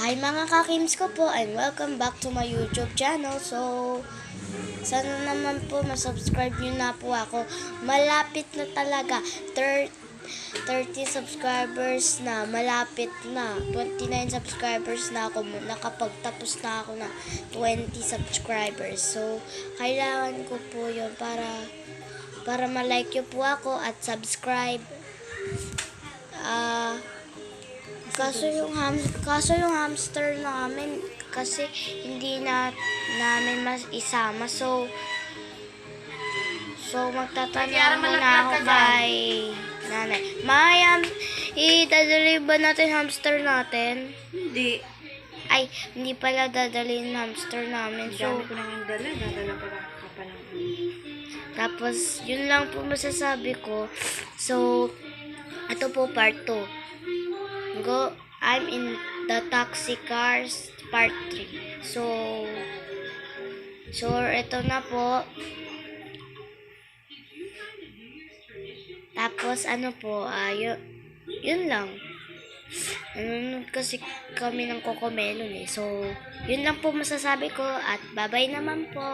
Hi mga kakims ko po and welcome back to my YouTube channel. So, sana naman po masubscribe nyo na po ako. Malapit na talaga. 30 subscribers na. Malapit na. 29 subscribers na ako. Nakapagtapos na ako na 20 subscribers. So, kailangan ko po yun para ma-like nyo po ako at subscribe. Kaso yung hamster namin kasi hindi namin mas isama. So magtatanong muna ako kay nanay. Mayam, idadali ba natin hamster natin? Hindi. Ay, hindi pala dadalhin hamster namin. So, Dami ko nang dadala pa pa ng tapos, yun lang po masasabi ko. So, ito po part 2. I'm in the Taxi Cars part 3. So, ito na po. Tapos, yun lang. Nanonood kasi kami ng Cocomelon eh. So, yun lang po masasabi ko at bye-bye naman po.